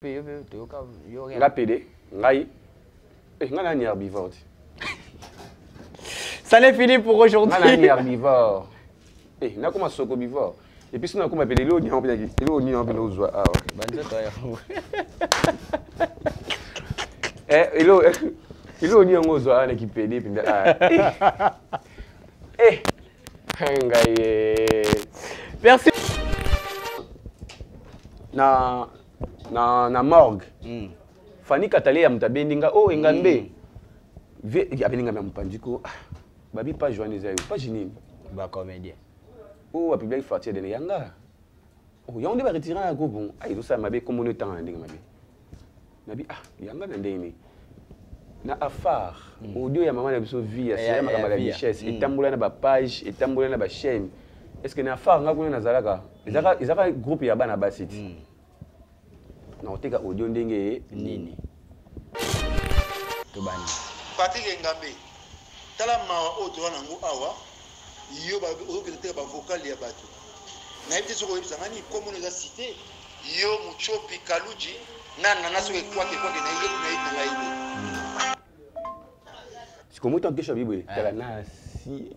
Nga PD, ngai. Nga nani herbivore. Ça n'est fini pour aujourd'hui. Nga nani herbivore. Nga kuma sokobivore. Et puis sinon kuma pele lo ni on pele lo ni on pele ozwa. Ah ok. Banza to ya. Ilo ni on ozwa na ki PD puis ngai. Merci. Na morgue. Fani Katale ya mtabendinga engambe. Ya beninga ya mpandiko. Babi pas joindre ya pas jinini. Ba comédien. A public partir de yanga. Yonde ba retirer un groupe. Il ça mabe comme on temps ndinga mabe. Nabi yanga na ndeni. Na afar. Audio ya maman na biso vie ya c'est ma la richesse. Etambola na ba page, etambola na ba chaîne. Est-ce que na afar nga kuna nazalaka? Ezaka groupe ya bana basiti. Na oteka audio ndenge nini. Tobani. Patrick Ngambe. Tala mawa audio nango awa. Yo ba okete ba vocal ya bato. Na yebite soko yebisa ngani comme on les a cité. Yo Muchopi Kaluji nana naso kwa na yebo na yebo na yebo. Sikomo tanke shabibo tala na si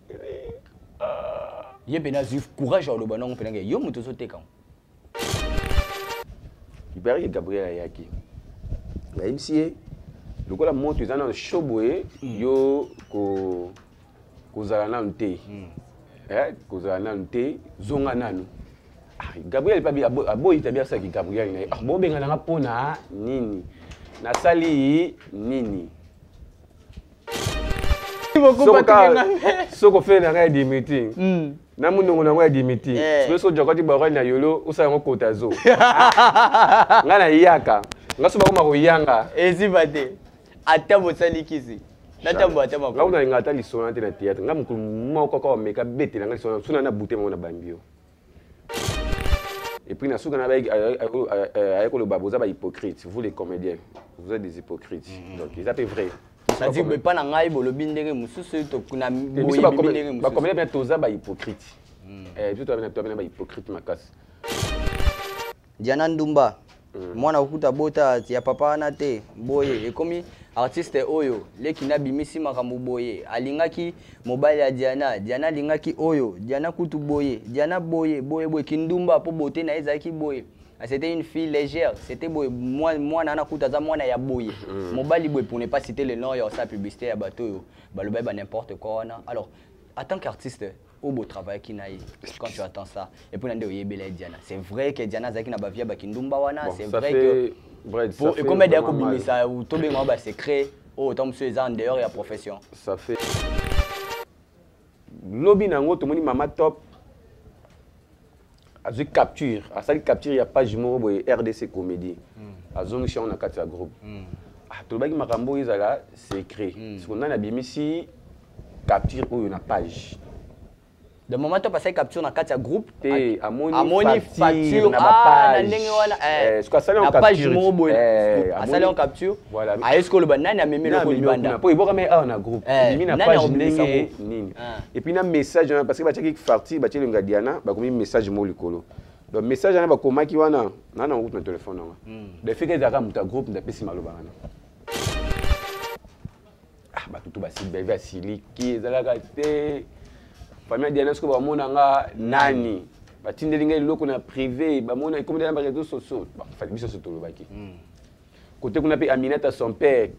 Yebe na zif courage au lobana on penanga yo muto soteka. Ibari Gabriel Yaki. La MCA, le coup la monte ils en showboy yo ko zalana nte. Ko zalana nte zonga nanu. Gabriel pa bi aboyi tabia sa ki Gabriel na. Bo benga na pona nini. Na sali nini. Soko fait na di meeting. Na munongo na ngwa di meeting. So jokoti ba na yolo usa ngo kotazo. Nga na yaka. Nga so ba ko yanga. Ezibate. Ata bosali kisi. Nata mbata mako. Nga una ngata lisona te na théâtre. Nga mukulu moko ko meka bete na lisona suna na bute mo na bambio. Et puis na suka na ba ayeko le baboza ba hypocrite. Vous les comédiens, vous êtes des hypocrites. Donc ils appellent vrai. Ça dit que pas na ngai bolobi ndenge mususu to kuna boyi ndenge mususu. Ba comédien bien toza ba hypocrite. Tout toi ba hypocrite makas. Diana Ndumba. Mwana ukuta bota ya papa na te boye ekomi artiste oyo lekina bimisi makambo boye alingaki mobile ya Diana lingaki oyo Diana kutu boye Diana boye kindumba po bote na ezaki boye. C'était une fille légère, c'était boy moi nana kutaza mwana ya boye. Mobile boy pour ne pas citer le nom ya sa publicité ya bateau baloba ba n'importe quoi na. Alors en tant qu'artiste au beau travail qui naï quand tu attends ça et puis nande oyebela Diana. C'est vrai que Diana zaki na bavia ba kindumba wana, c'est vrai que pour comédien ko bimisa ou to benga ba secret oh tant monsieur en dehors ya profession. Ça fait lobby nango to moni mama top. Azu capture, à ça capture il y a page mo RDC comédie. Azongi shi on a quatre groupe. To baki makambo izala secret. Ce qu'on a na bimisi capture ou une page. De moment tu passer capture na quatre groupe te amoni facture na page. Ce qu'on sali on capture. Asali on capture. Voilà. Est-ce que le banane a même le banda. Po iboka mais na groupe. Bimi na page ndenge nini. Et puis na message parce que ba tchaki parti ba tcheli ngadiana ba komi message mo likolo. Donc message na ba komaki wana na route na téléphone na. De fait que zaka muta groupe na pesi maloba wana. Ba tutu ba si bebe asiliki zalaka te. Famille Diana ce que ba mona nga nani. Ba tindeli ngai loko na privé ba mona comme dans les réseaux sociaux. Ba fa biso so tolobaki. Côté kuna pe Aminata son père.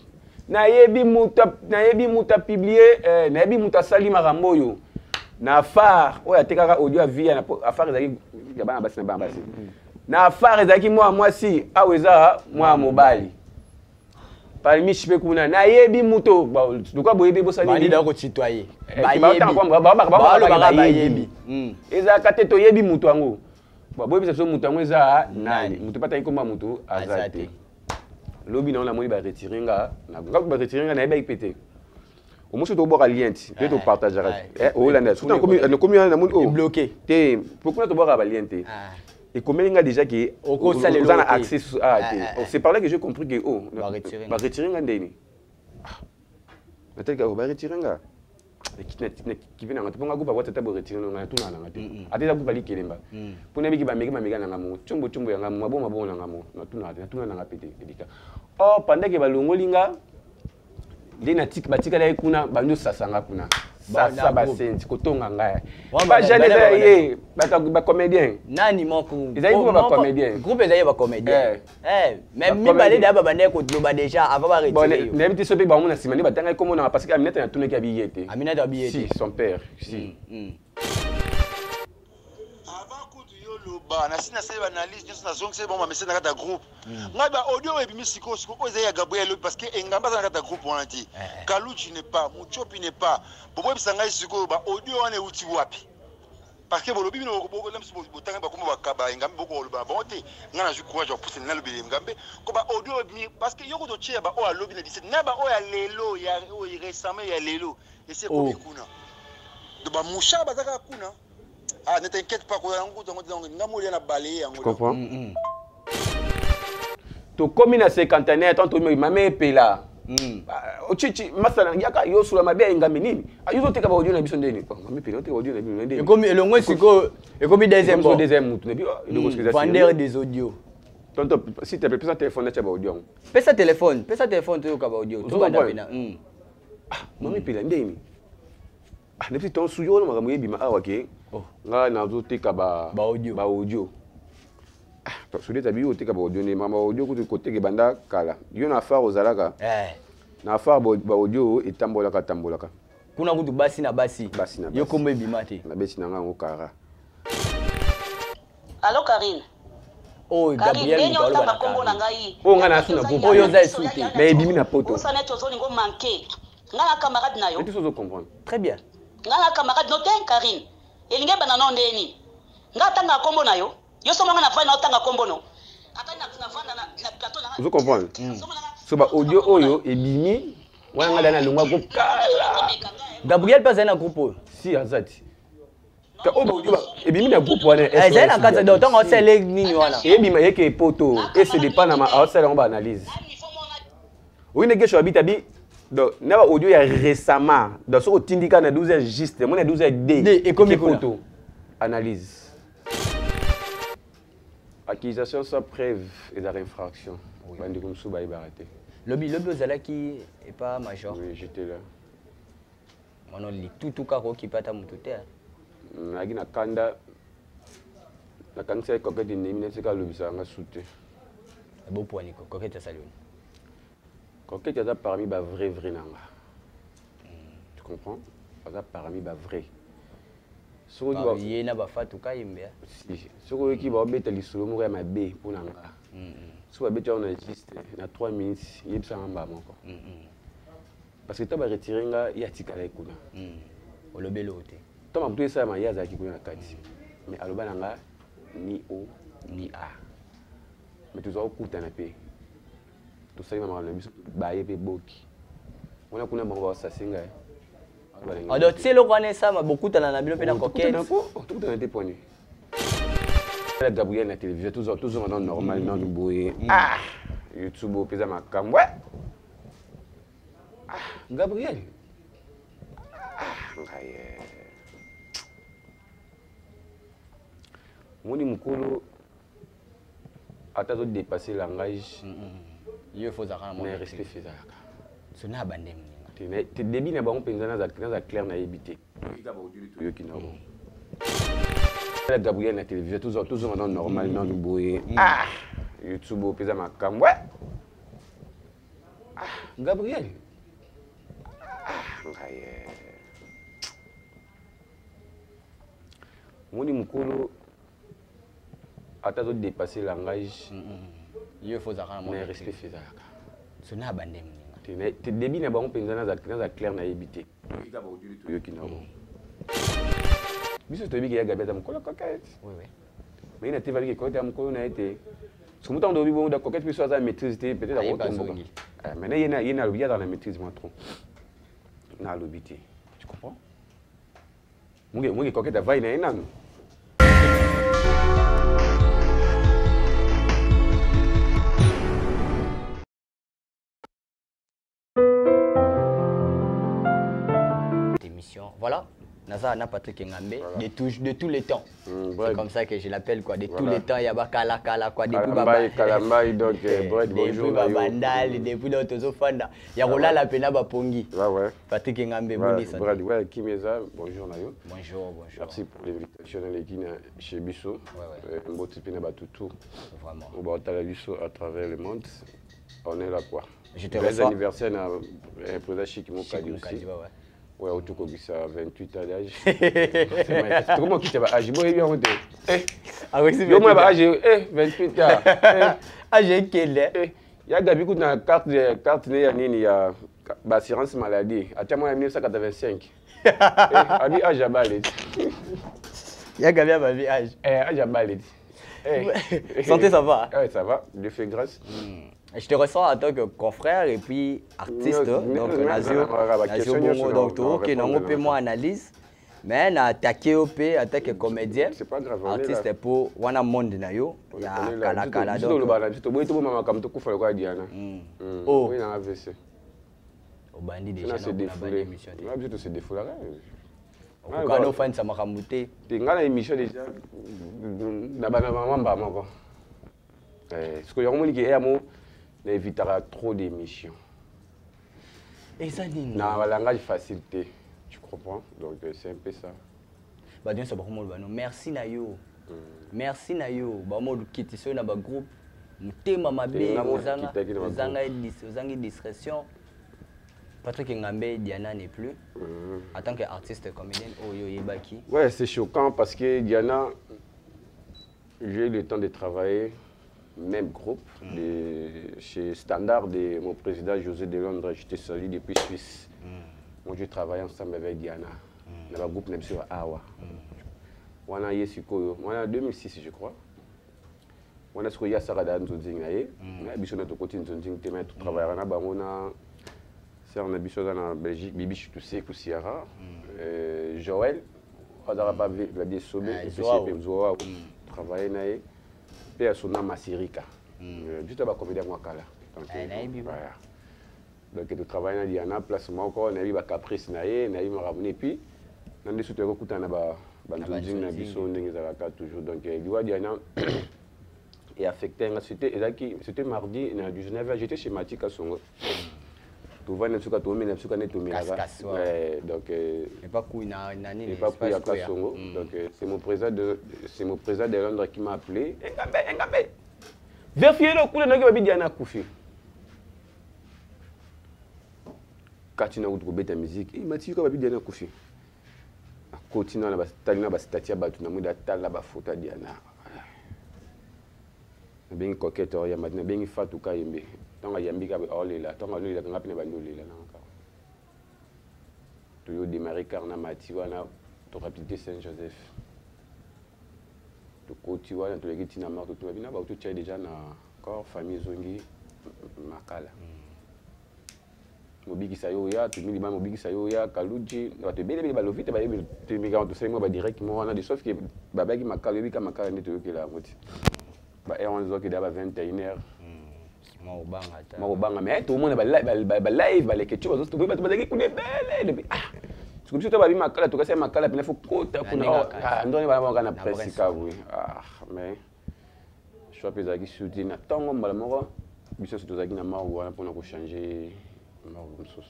Na yebi muta publier na yebi muta sali makambo yo. Na affaire oya tekaka audio via na affaire ezaki ya bana basi na bana basi. Na affaire ezaki moi si aweza moi mobali. Parmi chipe kuna na yebi muto ba duka boyebi bosani ni da ko citoyer. Ba yebi. Eza kate to yebi muto ango. Ba boyebi so muto ango eza nani. Muto pata ikoma muto azate. Lobi na on a moni ba retirer nga na ba retirer nga na ba ipete. Au moins to boka lien ti to partager o la net. Tout comme na moni bloqué. Te pourquoi to boka ba lien te. Et comme il y a déjà qui on a accès à c'est par là que j'ai compris que oh va retirer nga ndeni. Peut-être que va retirer nga. kive nanga ponga kupa wata tabo retire nanga tuna nanga te ateza kupa likelemba pona biki bameka nanga mo chumbo yanga mabo nanga mo na nanga pete edika oh pendant que balongolinga ndina batika la kuna banyo sasanga kuna sasa basenzi kotonga ngaya ba jane ye ba comédien nani moko ils ba comédien groupe ezali ba comédien mais mi balé da ba bande ko loba déjà avant ba retirer bon n'aime sope ba mona simani batanga comme on a parce que Aminata na tuneki abiyete Aminata abiyete si son père si ba na sina seba analyse nyonso na zongise bon message na kata groupe ngai ba audio ebimi siko oza ya Gabriel parce que engamba na kata groupe wana ti Kaluji n'est pas Muchopi n'est pas bobo bisa ngai siko ba audio wana uti wapi parce que bolobi bino boko na mso botanga ba kuma bakaba engambe boko loba bon te ngana ju courage pour pousser na lobi ngambe ko ba audio ebimi parce que yoko to chia ba o alobi na 17 na ba o ya lelo ya o récemment ya lelo et c'est comme kuna de ba musha bazaka kuna. Ah, ne t'inquiète pas, tu comprends? Tu commis à 50 ans, tant que ma mère est là. Ochichi, masala yaka yo sula mabe ngami nini? Ayuzo teka ba audio na biso ndeni. Ngami pele teka audio na biso ndeni. Ekomi elongwe siko, ekomi deuxième bon. Deuxième mutu nebi il vendeur des audios. Tonto, si tu peux téléphone na ba audio. Pesa téléphone to ka ba audio. To ba ndabina. Ah, ngami pele ndeni. Ah, depuis ton suyo na makambo yebima awa ke. Nga nazo teka ba audio. Ah, sudi tabi yo teka ba audio ne mama audio côté ke banda kala. Yo na faro zalaka. Na faro ba audio etambolaka. Kuna kutu basi na basi. Yo kombe bima te. Na besi na nga ngokara. Allô Karine. Oh Gabriel Karine otanga kombo na ngai. Oh nga na suna groupe. Oyo za esute. Mais ebimi na poto. Osa net ozolingo manquer. Nga na camarade na yo. Tu peux comprendre. Très bien. Nga na camarade no ten Karine. Elinge bana no ndeni. Nga tanga kombo na yo. Yo soma nga na fana otanga kombo no. Ata na fana na plateau na. Vous comprenez? So ba audio oyo ebimi wana nga dana longwa ko kala. Gabriel pas na groupe. Si azati. Ka o ba audio ba ebimi na groupe wana. Eza na kasa do tongo sele nini wana. Ebima yeke poto et c'est dépend na ma ausela on ba analyse. Oui nege sho habita bi donc na ba audio ya récemment donc so tindika na 12h juste mon 12h D et comme poto analyse. Accusation sans preuve et la infraction. Bandi comme sous baï baraté. Lobby ozala qui est pas major. Oui, j'étais là. On lit tout karo qui pata mututé. Nagi na kanda na kanisa ko kati ni minute ka lobisa nga souté. Bon point ni ko kete salon. Ko kete za parmi ba vrai nanga. Tu comprends? Ça parmi ba vrai. Soko di na ba fatu ka yimbe. Si, soko ki ba obeta lisolo mo ya mabe pona nga. Si on a juste 3 minutes, il y a besoin de encore. Parce que tu as retiré il y a tika la kuna. O le belo te. Tu as tout ça ma yaza ki kuna kati. Mais aloba nanga ni o ni a. Mais tu dois okuta na pe. Tu sais mama na biso ba yebe boki. On a kuna bango sa singa. Alors tu sais le connaître ma beaucoup na bilo pe na coquette. Tout dans tes poignets. Gabriel na télévision toujours dans normal dans le boye. Ah, YouTube au pesa makam. Ouais. Ah, Gabriel. Ah, ngaye. Moni mukolo ata to dépasser langage. Il faut ça mais respect fezaka. Ce na bandem. Te débit na bango penza na za clair na éviter. Ika ba audio to yoki na bo. Gabriel na télévision toujours dans normal dans le boye. Ah, YouTube au pesa makam. Ouais. Ah, Gabriel. Ah, ngaye. Moni mukolo ata to dépasser langage. Il faut ça mais respect fezaka. Ce na bandem. Te débit na bango penza na za clair na éviter. Ika ba audio to yoki na bo. Biso tobi ki ya Gabriel amukolo coquette. Oui. Mais il a été validé que coquette amukolo na été. Parce que mutant de bibo da coquette puis ça maîtrise peut-être à retour. Maintenant il y a le dans la maîtrise moi trop. Na lobité. Tu comprends? Mungi coquette va ina ina. voilà. Naza na Patrick Ngambe de tous les temps. C'est comme ça que je l'appelle quoi, de tous les temps. Il y a Kala quoi, depuis Kalambai donc bonjour Bandal, depuis d'autres fanda. Il y a Rola la pena Bapongi. Ouais. Patrick Ngambe bonjour. Ouais, Kimeza, bonjour Nayo. Bonjour. Merci pour l'invitation à l'équipe chez Bissot. Un beau type de Batutu. Vraiment. On va à Bissot à travers le monde. On est là quoi. Je te reçois. Anniversaire à un président Chic Mokadi aussi. Ouais, au tout cas, ça 28 ans d'âge. C'est comment qui t'es âge? Bon, il y a un ah oui, c'est bien. Moi, âge 28 ans. Âge quel est? Il y a Gabi qui a une carte il y a assurance maladie. À moi, en 1985. A dit âge à balade. Il y a Gabi à ma vie âge. Âge à balade. Santé, ça va? Oui, ça va. Dieu fait grâce. Je te ressens en tant que confrère et puis artiste, donc Nazio Bongo, donc ok, non, on moi analyse, mais na attaqué OP, attaque comédien. C'est pas grave. Artiste pour wana monde na yo, ya kala donc. Oh. Oui, na AVC. Au bandit déjà na bonne émission. Na biso se défoula. Quand on fait ça makamute. Ngana émission déjà na bana mamba moko. Ce que yomoni ki amo on évitera trop d'émissions. Et ça dit non, un langage facilité, tu comprends? Donc c'est un peu ça. Bah bien ça merci Nayo. Merci Nayo. Bah moi quitter sur dans groupe. Mutema mabe ozanga discrétion. Patrick Ngambe Diana n'est plus. En tant qu'artiste comédienne Oyo Yebaki. Ouais, c'est choquant parce que Diana, j'ai eu le temps de travailler même groupe, chez Standard, de mon président José de Londres, j'étais salué depuis Suisse. Moi, je travaille ensemble avec Diana. Dans le groupe, sur Awa. On a eu en 2006, je crois. On a eu Sarada Nzonzing. On a eu notre côté Nzonzing, on a travaillé en Belgique, Bibi Chutoussé, Koussiara, Joël, on a Vladimir Sobé, on travaillé. Et à son nom Masirika. Juste à la comédie Mwakala. Donc, tu travailles dans Diana, place encore, on a eu la caprice, on a eu et puis, on a eu tout le coup, on a eu toujours. Donc, Diana est affecté. C'était mardi, du Genève, j'étais chez Matika Songo. Tu vois, donc, c'est mon président de Londres qui m'a appelé. Vérifiez le coup de Diana Koufi. Quand tu as trouvé ta musique, il m'a dit que Diana Koufi. Continue à la statue à Batu, à la photo de Diana. Bien coquette, il y a maintenant bien fatou kaimbe. Tant il y a bien là, tant il y a bien bandolé là. Tu as démarré Carnamati, tu as rapidité Saint-Joseph. Tu as tu as dit que tu as déjà dans famille Zongi Makala. Mobiki Sayoya, tu as Mobiki Sayoya, Kaluji, tu as bien les balovite, tu as bien les directement, on a des sauf que Babaki Makala, Bika Makala, tu as la route. On voit qu'il y a 21h. Mais tout le monde a live, les questions, tu peux pas te dire que tu es belle. Si tu as ma cala, tu as ma cala, il faut que tu aies presque. Mais je suis pas qui soutient. Tant que je pour changer.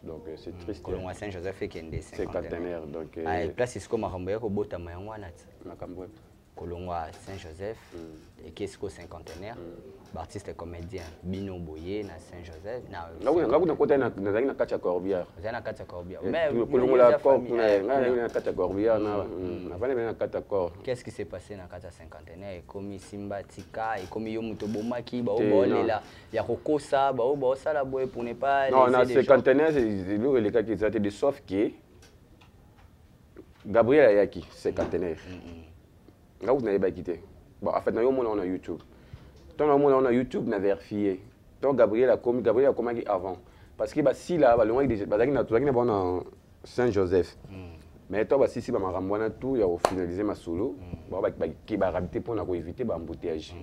Donc c'est triste. Colombo Saint-Joseph est cinquantenaire. Donc place est comme Makamboya ko bota mayangwana. Makamboya. Colombo Saint-Joseph et qu'est-ce que cinquantenaire. Artiste comédien Bino Boye na Saint-Joseph. Na côté na Katia Corbière. Na Katia Corbière. Mais Colombo la na Katia Corbière na vale na Katia Cor. Qu'est-ce qui s'est passé na Katia cinquantenaire et comme Simba Tika et comme yo muto bomaki ba obolela ya kokosa ba osala boye pour ne pas. Non, na cinquantenaire c'est le cas qui était de sauf que Gabriel Ayaki cinquantenaire. Là où n'avez pas quitté. Bon en fait on a YouTube. Tant on a YouTube, on a vérifié. Tant Gabriel a commis avant. Parce que si là, on a Saint-Joseph. Mais toi, si on a tout, il a finalisé ma solo. On va éviter pour éviter l'embouteillage. Il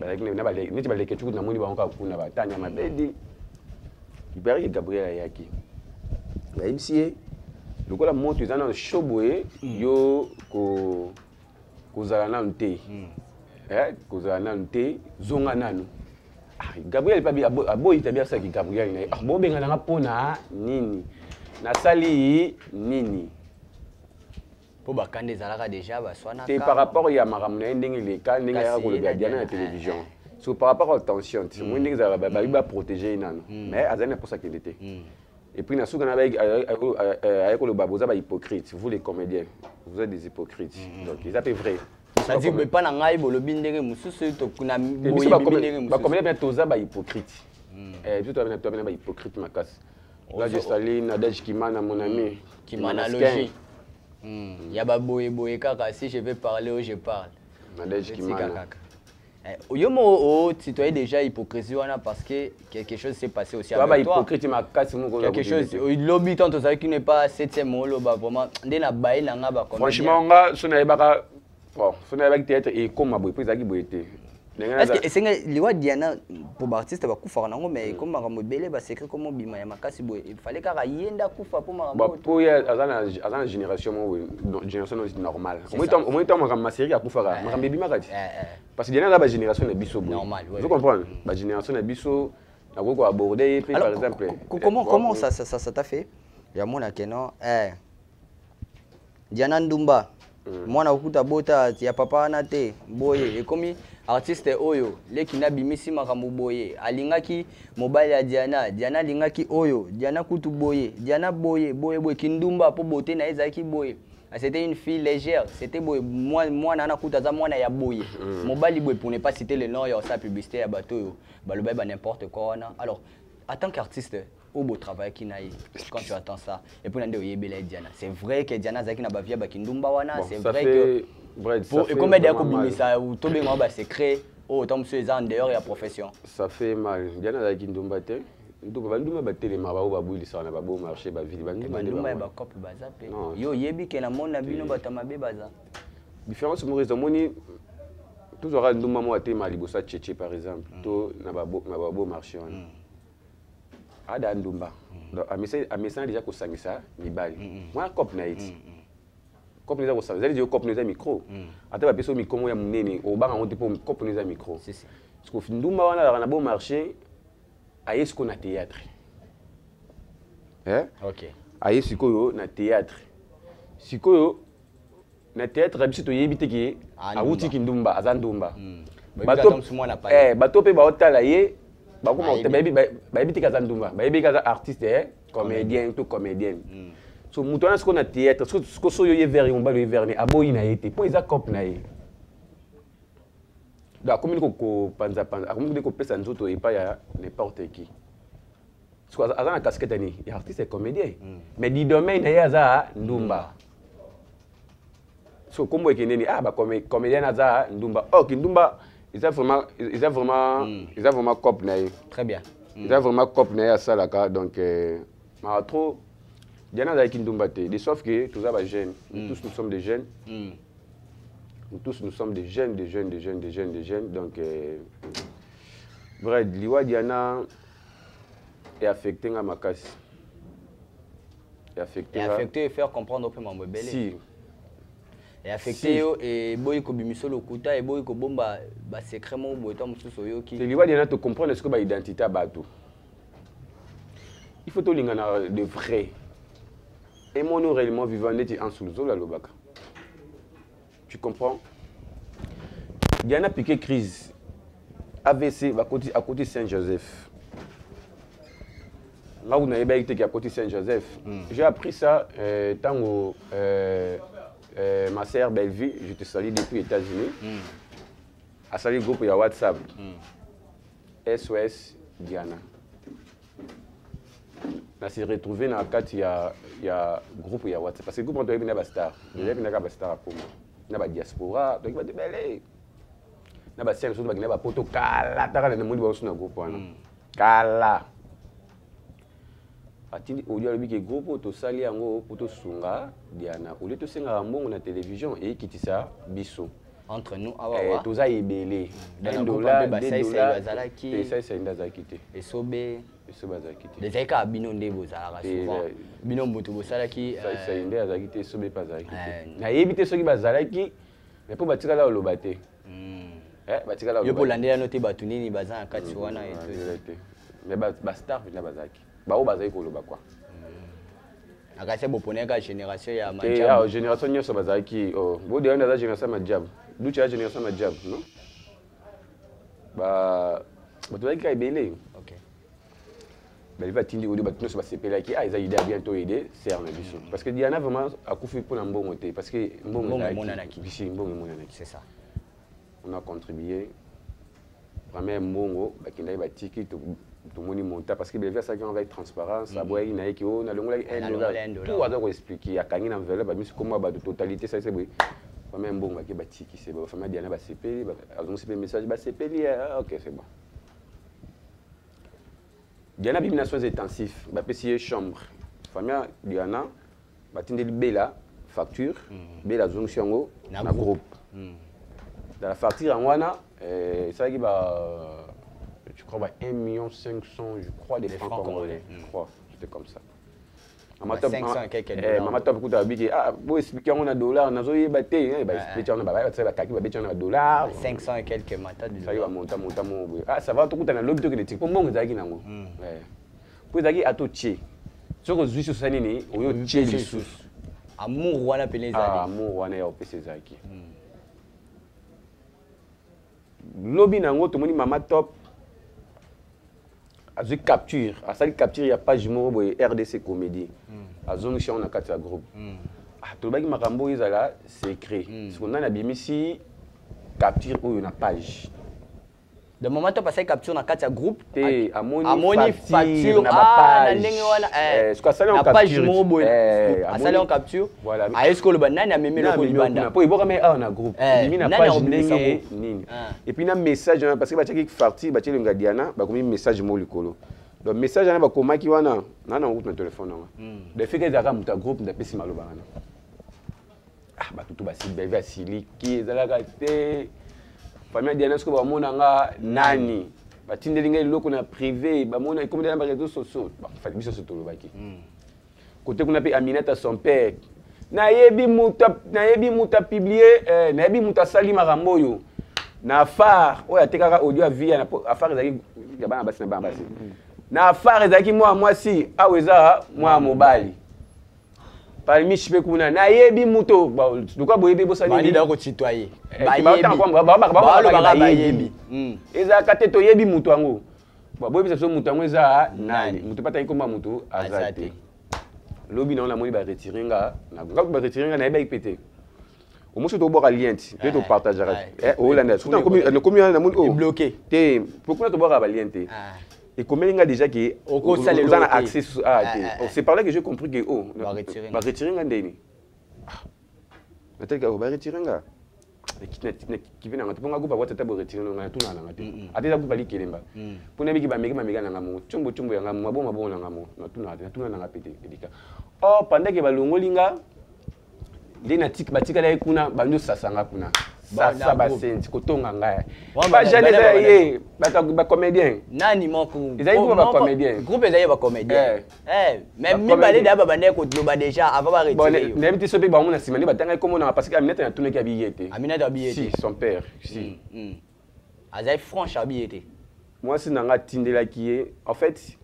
paraît que Gabriel a yaki. Il lokola moto eza na show boye yo kozala nanu te kozala nanu te zonga nanu Gabriel pabi aboyi tabi asaki Gabriel na bobengana nga mpona nini nasali nini po bakande ezalaka déjà baswana te par rapport ya makambo na ye ndenge leka ndenge ayaka kolobela Diana na télévision so par rapport à attention moi ndenge ezala babi baprotéger nanu mais azali na mposa kende te et puis na suka na ayaka koloba boza bahypocrite vous les comédiens vous êtes des hypocrites donc ils appellent vrai c'est-à-dire que pas na ngai bolobi ndenge mususu to kuna boyi ndenge mususu bakomela bien toza bahypocrite biso toza bahypocrite makasi là je salue Nadège Kimana mon ami Kimana logique ya ba boye kaka si je vais parler ou je parle Nadège Kimana yo mo tu es déjà hypocrisie wana parce que quelque chose s'est passé aussi avec toi hypocrite makasi mon quelque chose lobby tant ça qui n'est pas 7e molo ba vraiment ndena baye na nga ba franchement nga so na yebaka bon so na yebaki théâtre et comme boye puis zaki boye te est-ce que c'est liwa Diana pour artiste ba kufa nango mais comme makambo belé ba secret comme bima ya makasi boye il fallait ka yenda kufa pour makambo pour ya azana génération mo génération normale au moins temps makambo série ya kufa ka makambo bima kati parce que Diana la ba génération na biso boye normal vous comprenez ba génération na biso na ko aborder par exemple comment ça t'a fait ya mona keno Diana Ndumba mwana ukuta bota ya papa na te boye ekomi artiste oyo leki na bimisi makambo boye alingaki mobile ya Diana alingaki oyo Diana kutu boye Diana boye kindumba po bote na ezaki boye c'était une fille légère c'était boye moi na kuta za mwana ya boye mobile boye pour ne pas citer le nom ya sa publicité ya bato yo baloba ba n'importe quoi na alors en tant qu'artiste au beau travail qui n'a quand tu attends ça et puis on a Diana c'est vrai que Diana zaki na bavia bakindumba wana c'est vrai que pour et comme dia ko bimisa ou to benga ba secret oh tant monsieur en dehors ya profession ça fait mal Diana zaki ndumba te ndumba banduma ba telema ba babulisa na ba beau marché ba ville banduma ba cop ba zape yo yebi ke na mona bino batama be baza différence mo raison moni toujours ndumba mo atema libosa tchétché par exemple to na ba beau marché ada ndumba donc amesa déjà kosangisa mibali moi cop na iti cop neza kosangisa zali cop neza micro ata ba peso micro ya munene obanga ngote po cop neza micro parce que ndumba wana na bon marché ayesko na théâtre OK ayesiko na théâtre sikoyo na théâtre biso to yebite ki awuti ki ndumba azandumba bato pe ba otala ye bakoma bayebi tika za ndumba bayebi kaza artiste comédien tout comédienne so mutu wana siko na théâtre siko so yo ye vers yo mbalo ye vers ni aboyi na ye te po eza cop na ye donc akomi ko panza akomi ko pesa nzoto epa ya n'importe qui siko aza na casquette ni ya artiste comédien mais du domaine na ye aza ndumba so kombo ekendeni ba comédien aza ndumba ki ndumba ils ont vraiment cop naï. Très bien. Ils ont vraiment cop naï à ça là donc mais trop Diana avec Ndumbate de sauf que tous les jeunes tous nous sommes des jeunes. Nous tous nous sommes des jeunes donc bref liwa Diana est affecté à makasi. Est affecté et faire comprendre au peu mon bébé. Si et affecté et boy ko bimiso lokuta et boy ko bomba ba secret mo boy to mususu yo ki c'est liwa Diana te comprendre ce que ba identité bato il faut to lingana de vrai et mon réellement vivant net en sous la lobaka tu comprends Diana piqué crise AVC à côté Saint-Joseph là où on a été à côté Saint-Joseph j'ai appris ça tango ma sœur Bellevue, je te salue depuis les États-Unis. A salué le groupe de WhatsApp. SOS Diana. On s'est retrouvé dans le cadre il y a groupe de WhatsApp. Parce que le groupe on a des stars. Il y a des stars pour moi. Il y a des diaspora. Donc il y a des belles. Il y a des scènes qui sont des photos. Kala. Il y a des gens qui sont groupe. Kala. Atindi audio lobi ke groupe to sali yango poto sunga Diana au lieu to senga mbongo na télévision et kitisa biso entre nous awa toza ebele $1 $2 pesa esalinda azalaki te esobe azalaki te ezalaki kaka bino nde bozalaka souvent bino moto bosalaki esalinda azalaki te esobe mpe azalaki te nayebi te soki bazalaki mais mpo batikala oloba te yo mpo landelano te bato nini baza na kati wana te mais bastar mpenza bazalaki bao bazalaki koloba kwa akasi boponeka génération ya majabu génération nyonso bazalaki bodeyo nde aza génération ya majabu duti ya génération ya majabu non bato bazalaki ka ebele balivi atindi odio bato nyonso basepelaki eza ide ya bientôt aide ser na biso parce que Diana vraiment akufi mpona mbongo te parce que mbongo emonanaki c'est ça on a contribué vraiment mbongo bakendaki batiki tomoni monta parce que balivi asalaki avec transparence aboyaki na ye ki o nalongolaki $1 tout aza koexplike akangi na enveloppe bamisi komwa bato totalité salise boye vraiment mbongo bake batiki se bafamille Diana basepeli azongisi mpe message basepeli ok c'est bon Diana bimi na soins intensifs bapesi ye chambre famille Diana batindeli bela facture bela azongisi yango na groupe dans la facture yango wana esalaki je crois 1 500 000 je crois des francs congolais je crois c'était comme ça mama top kuta babiki bo expliquer yango na dollar nazoyeba te ba expliquer yango ba bakaki babeti yango na dollar 500 et quelques mata de ça va monta mo ça va to kuta na lobby to ke po mbongo ezalaki nango po ezalaki ato tie soko zwi so sani ni oyo tie lisusu amour wana pele ezali amour wana ya opesa ezalaki lobby nango tomoni mama top azwi capture asali capture ya page moko boye RDC comédie azongisi yango na kati ya groupe tolobaki makambo oyo ezala secret siko nani abimisi capture oyo na page de moment to passer capture na kati ya groupe te amoni facture na ndenge wana siko asali en page moko boye asali en capture est-ce que le banani amemelo ko libanda po iboka me na groupe bimi na page ndenge nini et puis na message parce que batiaki parti batieli nga Diana bakomi message mo likolo donc message na bakomaki wana nana route na téléphone wana de fait que ezaka muta groupe ndapesi maloba wana batutu basibe asiliki ezalaka te famille Diana siko bamona nga nani batindeli ngai loko na privé bamona ikomi na réseaux sociaux fali biso sotolobaki côté kuna pe Aminata son père nayebi muta publier nayebi muta sali makambo oyo na affaire oyo atekaka audio via na affaire ezaki ya bana basi na bana basi na affaire ezaki mwasi awo eza mwa mobali parmi chipe kuna nayebi muto luka boyebi bosali bali da ko citoyer bayebi ezaka te toyebi mutu yango boyebisa so mutu yango eza nani mutu pataki komba mutu aza te lobi na moni baretire nga baretire nga nayebaki pe te omosi toboka lien ti pe topartagera olanda nakomi wana namoni bloqué te pokuna toboka balien te ekomeli nga déjà ke oza na accès te c'est par là que j'ai compris que baretire nga ndeni natalika baretire nga kivi nanga te mpo nga kupa watata boretire nga natuna nanga te ate eza kupa likelemba mpo nayebiki bamega nanga mo tshombo yanga mo mabongo nanga mo natuna nanga pete edika pendant ke balongoli nga nde batikala kuna bando sasanga kuna sasa basenzi kotonga ngai bajane eza ye bacomédien nani moko ezali kuma bacomédien groupe ezali bacomédien mais mibale da babandaki koloba déjà avant baretire nayebi te so mpe bamona nsima nde batangaki komonanga parce que Aminata natunaki abiye te Aminata abiye te son père si azali franche abiye te mwasi na nga atindelaki ye en fait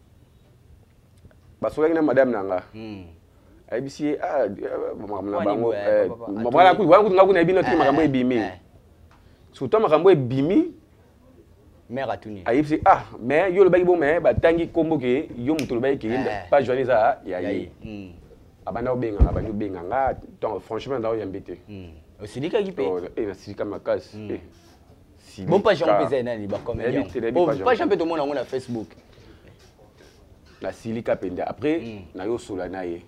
basolaki na madame na nga ayebisi ye makambo na bango wana kutu nga kuna ebino te makambo ebimi surtout makambo ebimi mère atuni ayebisi mais yo lobaki bo mais batangi kombo ke yo mutu lobaki ke pas journée eza ya ye abanda obenganga bandi obenganga donc franchement nda oyambi te osilikaki mpe nasilika makasi bon page yango mpe eza nani bacomédien page mpe tomona yango na Facebook nasilika mpenza après nayosola na ye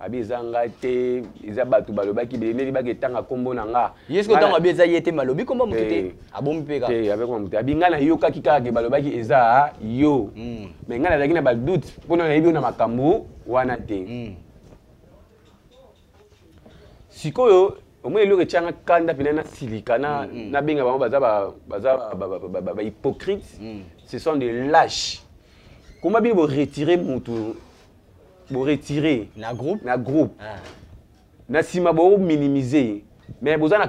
abi ezanga te eza bato balobaki belendeli baketanga kombo na nga yeske otango abi eza ye te malobi kombo motu te abomi mpe kaka te abekoma motu abi ngai nayokaki kaka ke balobaki eza yo mais ngai nazalaki na badoute mpona nayebi yo na makambo wana te sikoyo au moins le retient kanda pena silika na benga ba hypocrite. Ce sont des lâches. Comment bien vous retirer mutu vous retirer na groupe na sima bo minimiser mais vous avez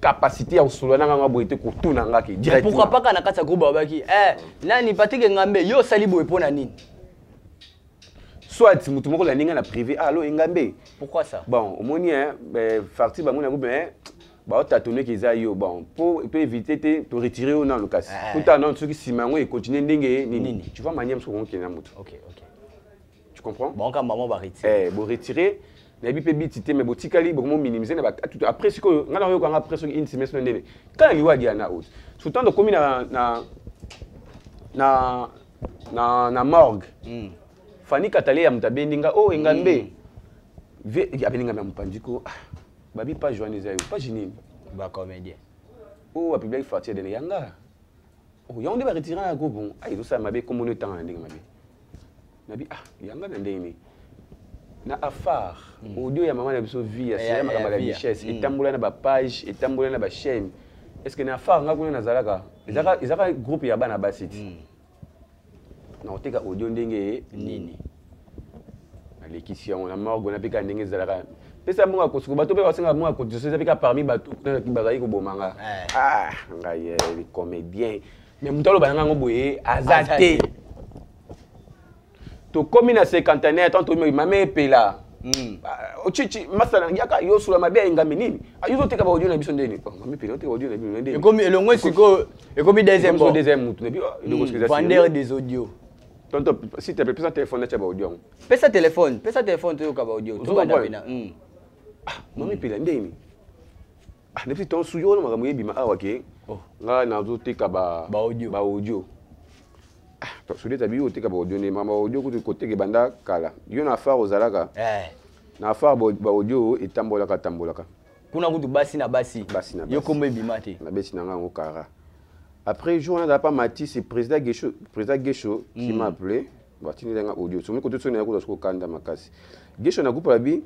capacité à solo na ngamba boite ko tuna ngaki direct. Pourquoi pas kana kata groupe babaki nani Patrick Ngambe yo sali boye pona nini? Soit mutu moko la ninga na privé allo Ngambe. Pourquoi ça? Bon, au moins parti ba mona groupe mais ba tâtonner qu'ils aillent bon pour éviter de retirer au dans le cas. Tout à non ceux qui simango et continuer ndenge nini. Tu vois manière so ko na mutu. OK. Tu comprends? Bon quand maman va retirer. Bon retirer na bi pe bitité mais botikali beaucoup minimiser na après ce que ngana yo quand après une semestre ndene. Quand il wa dia na haute. Surtout de commune na morgue. Fani katale ya mtabendinga Ngambe. Abeninga na mpandiko. Babi pas joindre zayo, pas gêné. Ba comédien. A public fartier de yanga. Yonde ba retirer na groupe bon. Ay do ça mabe comme on temps ndinga mabe. Nabi yanga na ndeni. Na afar audio ya maman na biso vie ya sema kama la richesse etambola na ba page etambola na ba chaîne. Est-ce que na afar nga kuna na zalaka ezaka groupe ya bana basiti. Na oteka audio ndenge nini. Alekisi on a morgue on a pika ndenge zalaka. Pesa munga kosuko bato pe basenga munga ko diocese pika parmi bato na kibazai ko bomanga. Ngaye les comédiens. Mais mutalo bananga ngoboye azate. To komi na 50 tant to mame pela. Ochichi masala yaka yosula mabe Ngambe nini? Ayuzo teka ba audio na biso ndeni. Mame pela teka audio na biso ndeni. Ekomi elongwe siko ekomi deuxième bon. Deuxième mutu nebi vendeur des audios. Tonto si tu peux téléphone na ba audio. Pesa téléphone to ka ba audio. To ba na. Mame pela ndeni. Nebi ton suyo na makambo yebima awa ke. Nga na zo teka ba audio. Soudé tabi o teka ba audio ne mama audio ko côté ke banda kala. Yo na affaire ozalaka. Na affaire ba audio etambolaka. Kuna kutu basi na basi. Yo kombe bimate. Na besi na ngo kara. Après jour on n'a pas mati c'est président Gesho qui m'a appelé. Ba tini nga audio. So me côté so na ko so kanda makasi. Gesho na groupe la bi.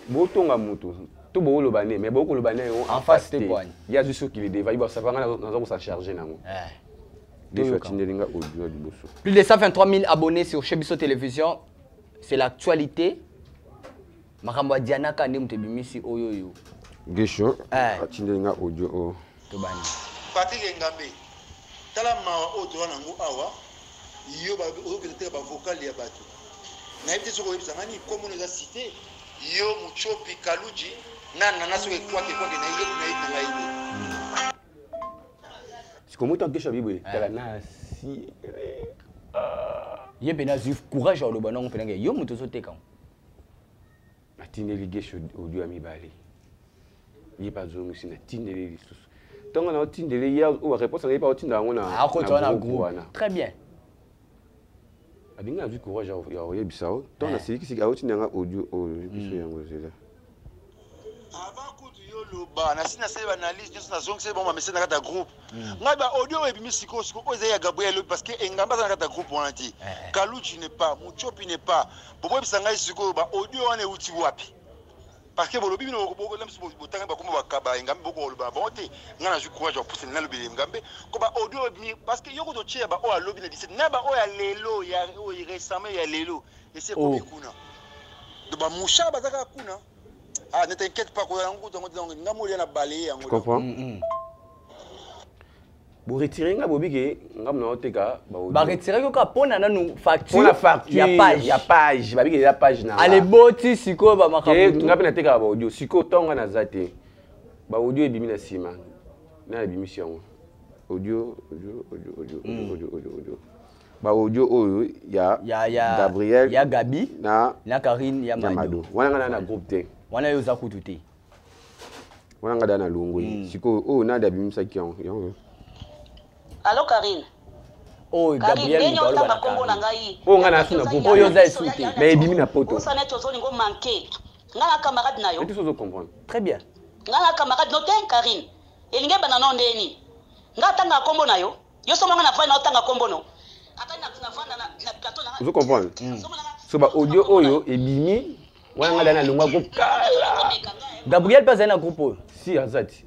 Botonga mutu. To bo lo bané mais bo ko lo bané en face te poigne. Il y a juste ceux qui les dévaillent ba ça va na ça charger nango. Plus de 123 000 abonnés sur Chebiso Télévision. C'est l'actualité. Makamba Diana Kande mutebimisi oyoyo. Gesho. Atindelinga audio o. Tobani. Patrick Ngambe. Tala mawa o to nangu awa. Yo ba o ke te ba vocal ya bato. Na yebite soko yebisa ngani comme on les a cité. Yo Muchopi Kaluji nana naso ke kwa ke na yebo na yebo na yebo. Comment tant que Chabibwe tala na si yé pena zuf courage au banon penanga yo muto so teka atindeli Gesho audio amibali yé pas zongo sina tindeli lisusu tonga na tindeli ya ou réponse na pas tinda ngona na groupe très bien adinga zuf courage ya yé bisao tonga siki aotinda audio biso yango zela Loba na sina seba analyse juste na zone c'est bon ma message na kata groupe ngai ba audio e bimi siko oza ya Gabriel parce que Ngamba na kata groupe on dit Kaluji n'est pas Muchopi n'est pas bobo bisa ngai siko ba audio wana uti wapi parce que bolobi bino boko lemsi botanga ba kuma bakaba Ngambe boko loba bonte ngana ju courage pour pousser na lobi Ngambe ko ba audio bimi parce que yoko to chia ba o alobi na 17 na ba o ya lelo ya o récemment ya lelo et c'est ko kuna de ba musha bazaka kuna. Ne t'inquiète pas, tu comprends? Vous retirez nga bobi ke ngam na oteka ba retirer ko pona na nu facture. Pona facture ya page babi ke ya page na. Ale boti siko ba makabutu. Ngapi na teka ba audio siko tonga na zate. Ba audio ebimi na sima. Na ebimi sion. Audio. Ba audio oyo ya Gabriel, ya Gabi, na Karine, ya Mado. Wana na groupe te. Wana yo za kututé. Wana ngada na longwe. Siko na da bimisa kion. Allô Karine. Gabriel Karine kombo na ngai. Ngana suna groupe. Yo za suté. Mais ebimi na poto. Ça net ozo lingo manquer. Ngana camarade na yo. Tu peux comprendre. Très bien. Ngana camarade noté Karine. Elinge bana ndeni. Ngata kombo na yo. Yo soma ngana fa na otanga kombo no. Ata na vanda na plateau na. Vous comprenez? So ba audio oyo ebimi wana nga dana longwa groupe kala Gabriel pas un groupe. si azati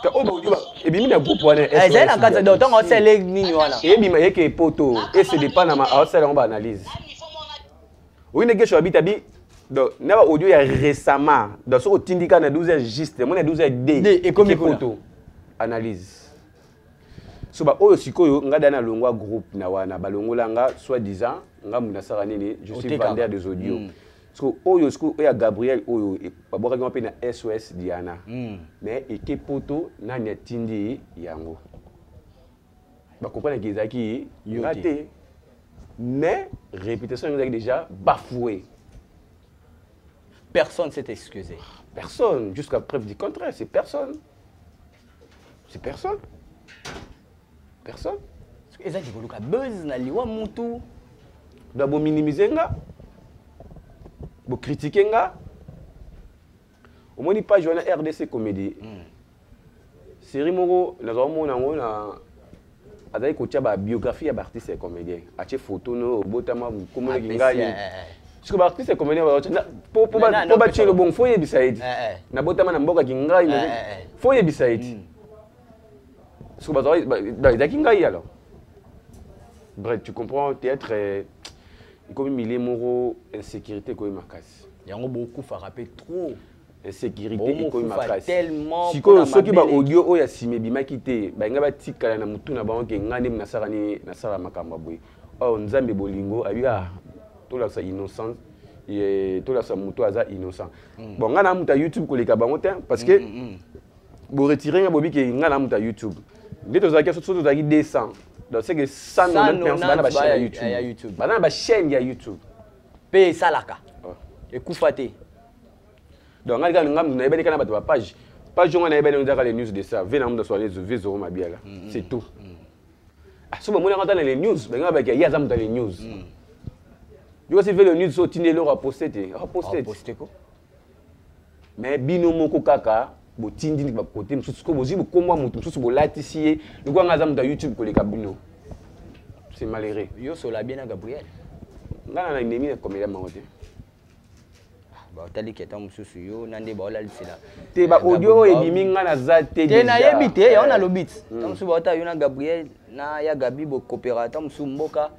ka o ba ebimi na groupe wana C'est un cas de temps on sait les nini wana. ebima yeke poto et c'est dépend na ma outside on ba analyse oui ne gesho habita bi donc na audio ya récemment donc so tindika na 12h juste mon na 12h d et comme poto analyse so ba oyo sikoyo nga dana longwa groupe na wana balongola nga soit disant nga muna sara nini je suis vendeur des audios parce que oyo siko ya Gabriel oyo baboka ngwa pe na SOS Diana mais eke poto na nyatindi yango ba comprendre que ezaki raté mais réputation est déjà bafouée. Personne s'est excusé. Personne, jusqu'à preuve du contraire, c'est personne. C'est personne. Personne. Et ça, tu veux buzz na liwa mutu. D'abord minimiser nga, bo critiquer nga. Au moins pas jouer na RDC comédie. Série moko na zo na azali kotia ba biographie ya artiste et comédien. Ache photo no botama comment ngai. Parce que ba artiste et comédien pour ba le bon foyer bisaidi. Na botama na mboka kingai mais foyer bisaidi. Parce que ba da kingai alors. Bref, tu comprends, théâtre comme milliers moro insécurité comme makasi. Yango beaucoup frappé trop. Insécurité et comme makasi. Tellement si ko soki ba audio oya sime bimaki te ba nga ba tikala na mutu na bango ke ngane na sara makamba boy. Oh nzambe bolingo abia to la sa innocent et to la sa mutu aza innocent. Bon ngana muta YouTube ko leka bango te parce que bo retirer nga bobi ke ngana muta YouTube. Ndeto za keso to za ki 200. Donc c'est que 190 personnes ba chaîne ya YouTube. Ba ba chaîne ya YouTube. Pe salaka. Et kufate. Donc ngalika ngam na ebeni kana bato ba page on a ebeni on les news de ça vena munda so les vizo mabiala c'est tout ah so ba mona ngata les news ba ngaba ke yaza munda les news yo si fait le news so tine le reposter ko mais bino moko kaka bo tindi ba côté msusu ko bozi bo komwa mutu msusu bo latisier ngo ngaza munda YouTube ko leka bino c'est malheureux yo so la bien à Gabriel ngana na ennemi comme il a mangoté tali keta mususu yo nande ba ola lisela te ba audio ebimi nga na zate te na yebi te ya ona lobit mususu ba ota yo na Gabriel na ya Gabi bo coopérateur mususu mboka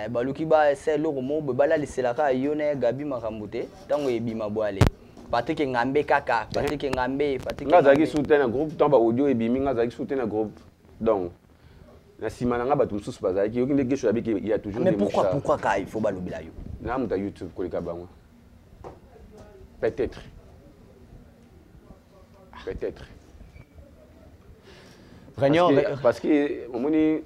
ba luki ba c'est lo mo be bala lisela ka yo na Gabi makambute tango ebima boale Patrick Ngambe kaka Patrick Ngambe nga zaki soutien na groupe tant ba audio ebimi nga zaki soutien na groupe donc na simana nga ba mususu ba zaki yo kinde gesho abiki il y a toujours des mais pourquoi ka il faut ba lobila yo na muta YouTube ko leka bango. Peut-être. Peut-être. Parce que au moins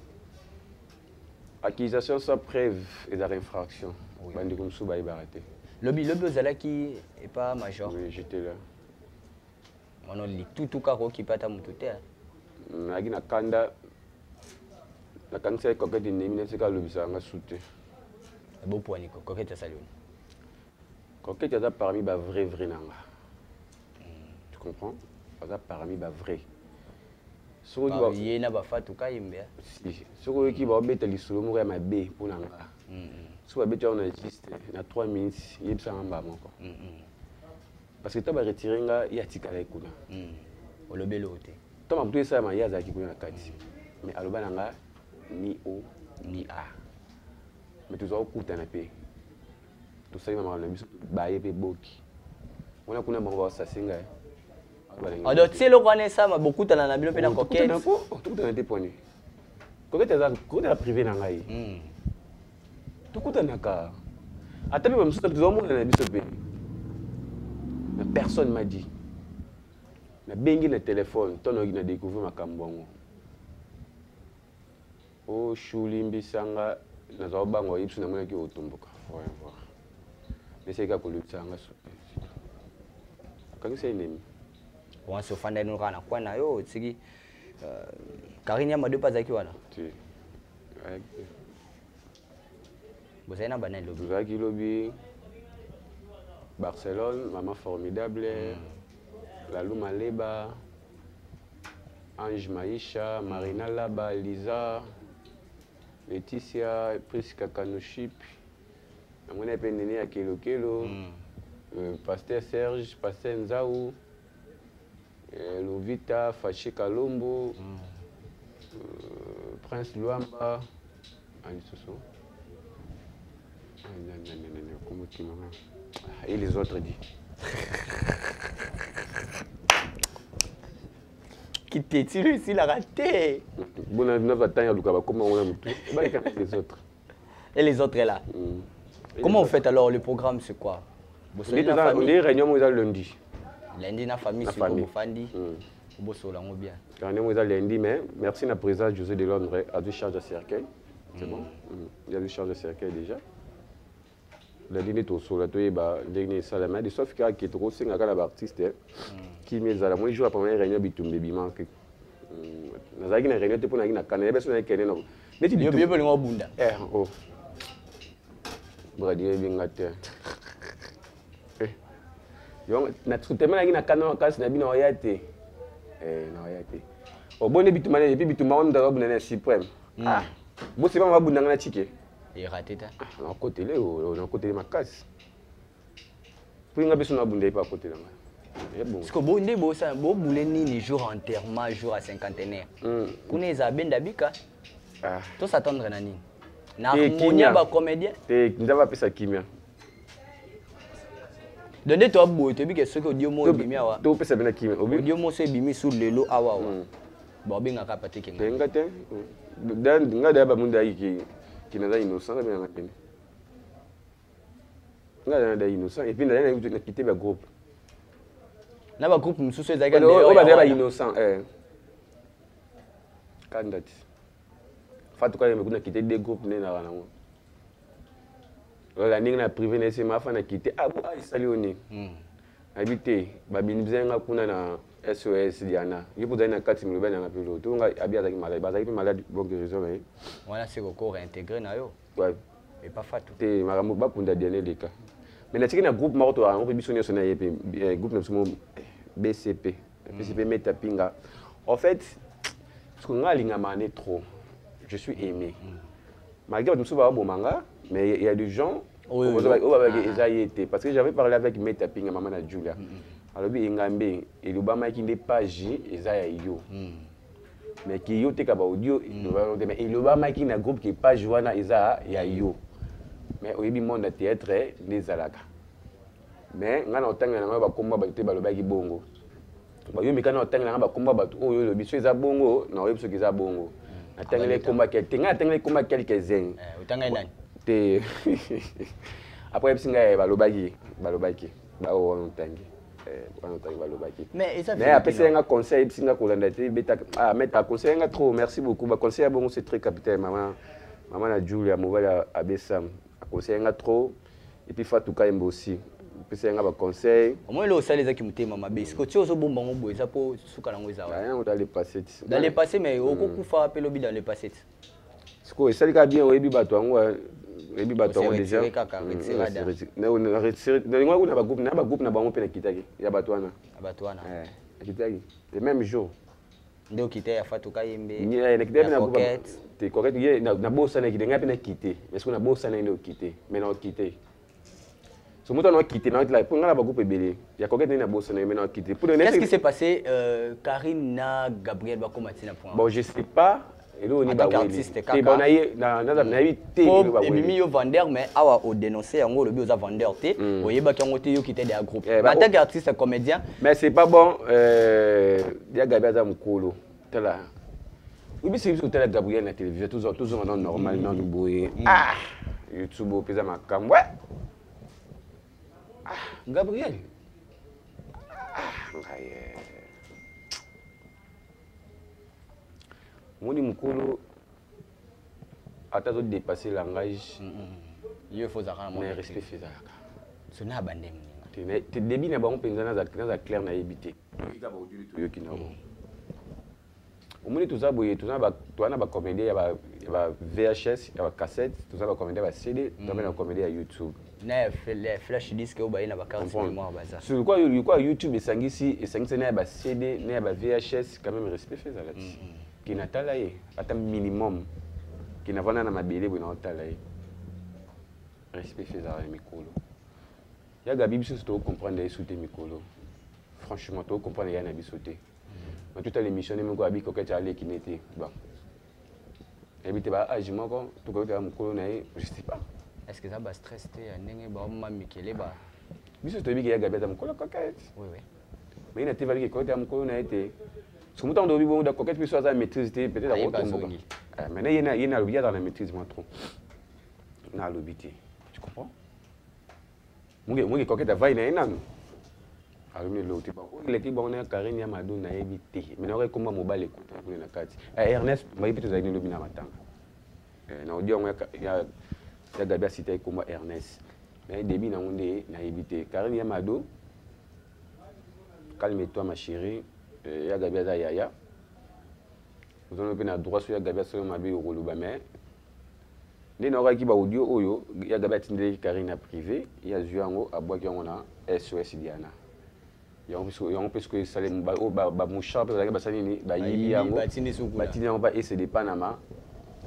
accusation sans preuve et d'infraction. Bandi comme ça baï baraté. Le Zala qui est pas major. Oui, j'étais là. On a dit tout caro qui pas ta mutute. Nagi na kanda la kanisa kokete nemine seka lobisa nga soute. Bon point niko kokete salon. Coquette est parmi les vrais nanga. Tu comprends? C'est parmi les vrais. Il y a des gens qui ont été les solo pour nanga. Si on a juste 3 minutes, il y a ça en bas encore. Parce que tu as retiré il y a tika la kuna. O le belo te. Tu as tout ça mais il y a ça qui kuna kati. Mais aloba nanga ni O ni A. Mais tu dois écouter na paix. Tout ça, il m'a dit que boki. On a connu bon ça singa. Alors tu sais le connaît ça mais beaucoup t'en as bien dans coquette. Tout dans des points. Coquette est privé dans ngai. Tout coûte naka. Atabi ba msuta tout monde na biso pe. Mais personne m'a dit. Na bengi na téléphone, ton na découvrir makambongo. Oh shulimbi sanga na zo bango yipsu na mona ki otumbuka. Voilà. Mais c'est que le sang quand c'est ennemi on se fait nous rana quoi na yo tsiki Karine ma deux pas zaki wala tu vous avez na banel lobby zaki lobby Barcelone maman formidable la Luma Leba Ange Maïcha Marina Laba Lisa Laetitia Prisca Kanoship on a peine à Kelo Pasteur Serge, Pasteur Nzaou, Lovita, Faché Kalombo, Prince Luamba, et les autres dit. Qui t'est-il ici, la raté? Bon, on a comment on a les autres. Et les autres est là. Comment vous faites alors le programme, c'est quoi? On est réunion lundi. Lundi, la famille, c'est comme Fandi. Vous avez bien. Réunion lundi, mais merci à la présidente José de Londres à du charge de cercueil. C'est bon. Il y a du charge de cercueil déjà. Lundi, nous sommes sur la dernière salle. Mais sauf qu'il y a qui est trop c'est un artiste qui met à la moitié jour la première réunion bitumbe bima. Nous avons une réunion pour nous na canne. Personne n'est qu'un non. Mais tu dis bien pour le bunda. Oh. Bradier bien gâté. Na tellement na na canne na na bino yate. Na yate. O bonne bitumane et puis bitumane on doit bonne suprême. Ah. Bon c'est pas ma bunda na chiké. Et raté ta. Na côté là, na côté ma casse. Pour nga besoin na bunda pas côté là. Parce que bonde bo ça bo boulé ni jour enterrement, jour à cinquantenaire. Kuna za benda bika. Ah. To s'attendre na nini? Na monia ba comédien. Ndava pesa kimia. Donde to boy to bika ce que Dieu mo bimi awa. To pesa bena kimia. Dieu mo se bimi sur lelo awa. Bo benga ka pate kinga. Tenga te. Dan ngada ba munda yiki kinaza innocent na benga tene. Ngada na innocent et puis na quitter ba groupe. Na ba groupe mususu ezaka ndeo. O ba innocent Kandat. Fatu kwa yeme kuna quitter des groupes nena wana ngo. La ninga na privé na sema fa na quitter isali oni. Habité babini bizenga kuna na SOS Diana. Yipo dana kati mloba na ngapelo. Tunga abia zaki malade, bazaki pe malade bon guérison mais. Voilà c'est encore intégré na yo. Ouais. Et pas fatu. Te marambo ba punda Diana leka. Mais na tiki na groupe maroto a ngopé biso nyonso na yepe groupe na somo BCP. BCP Metapinga. En fait, ce qu'on a lingamane trop. Je suis aimé. Malgré tout ça, manga, mais il y a des gens parce que j'avais parlé avec Metapinga, maman de Julia. Alors, il y a des gens qui n'ont pas agi, ils ont mais qui ont été audio, mais il y a qui un groupe qui n'est pas joué, ils ont mais au début, le monde de théâtre, les alaka. Mais on a entendu que combat qui bongo. Yo mikana otanga nga combat batu oyo lo biso eza bongo na oyo biso eza bongo. Atanga les combats quelques-uns. Otanga nani? Te après bisinga balobaki ba o otangi. Balobaki. Mais après c'est un conseil bisinga kolanda te beta mettre conseil nga trop merci beaucoup ba conseil bongo c'est très capital maman na Julia Movala Abesam conseil nga trop et puis Fatou Kaimbo aussi. C'est un conseil. Au moins, le salaire qui me témoigne, mais ce que tu as besoin de faire pour souka lango za. Dans les passés. Dans les passés, mais au coup faire appel au dans les passés. Ce que ça dit bien au début bateau, début bateau déjà. Na retiré. Na groupe na bango pe na kitaki. Ya bateau na. Bateau na. Kitaki. Le même jour. Ndio kité ya Fatou Kayembe. Ni na kité na groupe. T'es correct. Na bossa na kité ngapi na kité. Est-ce qu'on a bossa na ndo kité. Mais na kité. Ce moment on a quitté là pour nga ba groupe belé il y a combien de boss na maintenant quitté pour qu'est-ce qui s'est passé Karim na Gabriel Bakomati na point bon je sais pas et là on est ba artiste kaka bon na été et mimi yo vendeur mais awa o dénoncer yango le bio za vendeur té oyeba ki yango té yo quitté des groupes en tant qu'artiste comédien mais c'est pas bon ya Gabriel za mukolo tala oui c'est juste que Gabriel na télévision toujours normal non boye YouTube pesa makam ouais Gabriel. Moni mukolo atazo dépasser le langage. Il faut ça mon respect faisaka. Ce n'a pas bandé. Te débit na bango penza na za clair na ebité. Ika ba audio to yoki na. Omoni tout ça boye tout ça ba to na ba comédie ya ba VHS, ya ba cassette, tout ça ba comédie ba CD, to na comédie ya YouTube. Les flash disques au baïna ba carte mémoire baza. Sur quoi YouTube et sangisi na ba CD, na ba VHS quand même respect fait ça là. Qui na tala ye, ata minimum qui na vana na mabele bo na tala ye. Respect fait ça mikolo. ya gabi biso to comprendre sauter mikolo franchement to comprendre ya na biso te mais toute l'émission ne moko abi koketa ale kinete bon ebite ba age moko to koketa mukolo na je sais pas est-ce que ça va stress te ndenge ba mamikele ba biso to bi ya gabi ta mukolo koketa oui oui mais ina te vali koketa mukolo na ete ce mouton de bibo da koketa biso za maîtrise te peut-être à autre mais yena lobi ya dans la maîtrise moi trop na lobité tu comprends mungi koketa vai na enano alumi loti ba o leki ba on Karine ya madu na ebité mais na komba mobile écoute na kati Ernest mai peut za ni lobi na matanga na audio ya gabi cité komba Ernest mais début na ngonde na ebité Karine ya madu calme-toi ma chérie ya gabi za yaya vous en avez na droit sur ya gabi sur ma bi okoluba mais ni na ki ba audio oyo ya gabi atindeli Karine privé ya zuango abwaki yango na SOS Diana yango parce que ça les ba moucha parce que ba sani ba yibi yango batini yango ba essayer de Panama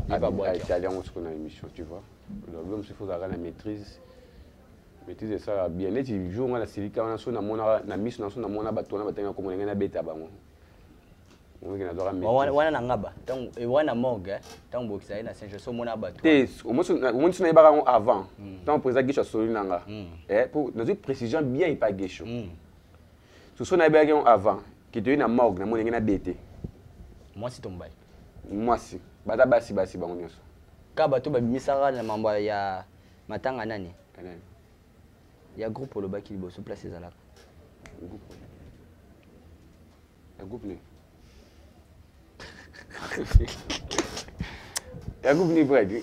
ba bwaki aller yango sur na émission tu vois l'homme il faut avoir la maîtrise de ça bien net jour na silika na so na mona na miss na so na mona batona batanga ko mona na beta bango wana na ngaba tant wana morgue tant bokisa na Saint Joseph mona bato te au moins na ibara avant tant président Guicho solo nanga pour dans une précision bien il pas Guicho ce sont na ibara avant qui te na morgue na mona na bete moi si tombai moi si bata basi bango nyoso ka bato ba bimisara na mambo ya matanga nani ya groupe le baki liboso place ezalaka groupe ni ya groupe ni Fred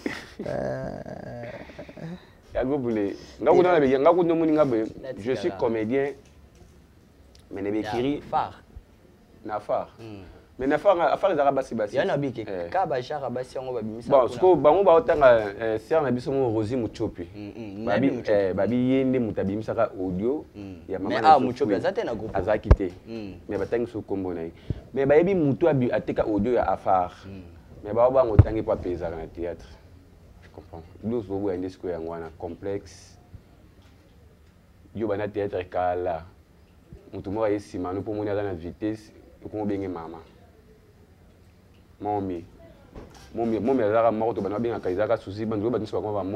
ya groupe ni ngaku no muni ngabe je suis comédien mais ne bekiri phare na phare mais na phare za basi ya na biki ka ba jara basi yango ba bimisa bon sko bango ba otanga sœur na biso mo Rosie Muchopi babi yende mutabimisa ka audio ya mama mais Muchopi azate na groupe azaki te mais batangi so kombo na mais ba yebi mutu abi ateka audio ya afar mais ba bango tangi pa pesa na théâtre je comprends nous so bo ndesiko ya ngwana complexe yo bana théâtre kala mutu mo ayesima no po moni na vitesse ko benge mama momi azaka moko to bana bengaka ezaka susi bandu ba niso bakoma ba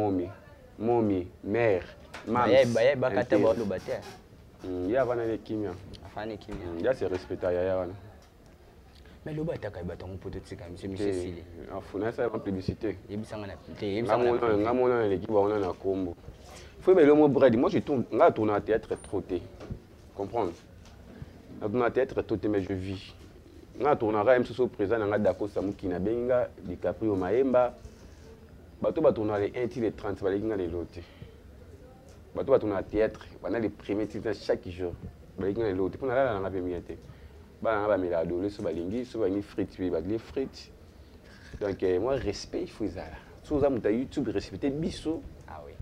momi mère mams bakata ba lo bater ya vana ne kimia afane kimia ya se respecta ya wana mais lo bataka bato ngo poto tsika monsieur Sili afuna ça en publicité yebisanga na te yebisanga ngamona na l'équipe on na kombo faut be le mot bredi moi je tourne nga tourne à théâtre trotté comprendre na tourne à théâtre trotté mais je vis nga tournera même sous présent nga dako samuki na benga DiCaprio Maemba bato tourner les 1 les 30 ba linga les lots bato tourner théâtre pendant les premiers titres chaque jour ba linga les lots pour na la nga bemiate ba nga ba milado le so ba lingi so ba ni frites ba les frites donc moi respect il faut ça so za muta YouTube respecter biso ah oui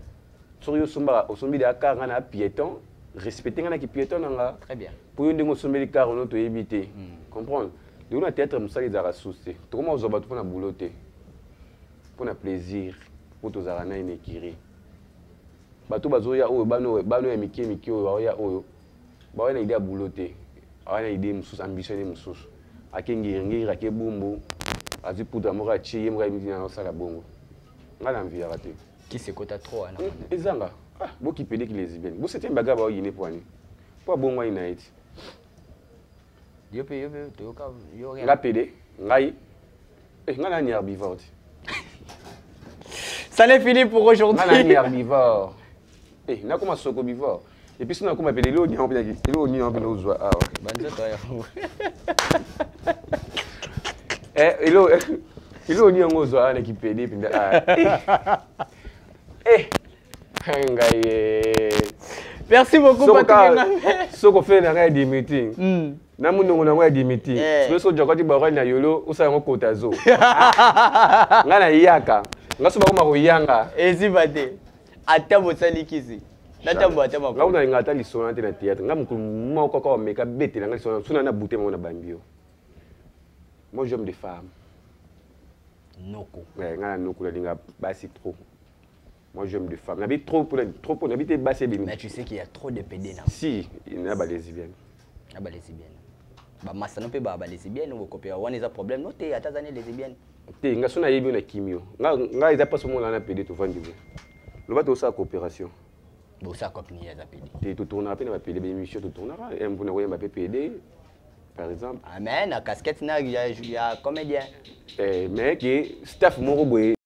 so yo somba osombi de aka nga na piéton respecter nga na ki piéton nga très bien pour une dingo sombi car on to éviter comprendre de na théâtre musali za rasuste to comment ozoba to na bouloté pour na plaisir pour to za na inekiri bato bazoya oyo bano ya miki oyo ya oyo ba na idée bouloté ana idée mususu ambition ni mususu akengi rake bumbu azi poudre moko chi yemra miti na sala bongo ngala envie raté qui se kota trop ana ezanga bo ki pede ki les bien bo c'était baga ba yine poani po bongo ina iti yo to ka yo rien nga pede ngai ngala ni herbivore ça n'est fini pour aujourd'hui ngala ni herbivore na koma soko bivore et puis sinon koma pede lo ni en pede ozwa banza to ya ilo ni yango ozwa na ki pede pinda merci beaucoup Patrick. Soko fait na di meeting. Na munongo na di meeting. So jokoti ba na yolo usa ngo kotazo. Ngana yaka. Ngaso ba ko yanga. Ezibate. Ata bosali kisi. Natambo ata mako. Ngauna ngata lisona na théâtre. Ngamu moko ko meka bete na lisona suna na bute mo na bambio. Moi j'aime des femmes. Noko. Ouais, ngana noko la linga basi trop. Moi, j'aime les femmes. N'habite trop pour n'habiter basse et Mais tu sais qu'il y a trop de PD là. Si, il y a des lesbiennes. Il y a des lesbiennes. Bah, massa non peut pas les lesbiennes ou copier. On a des problèmes. Non, t'es à ta année lesbiennes. T'es, nga sona yebi na kimio. Nga ils a pas seulement là PD tout vendre. Le bateau ça coopération. Bon ça copine il y a des PD. T'es tout tourner après na PD émission tout tournera. Et vous n'avez pas PD par exemple. Amen, la casquette il y a comédien. Mais que staff moko boy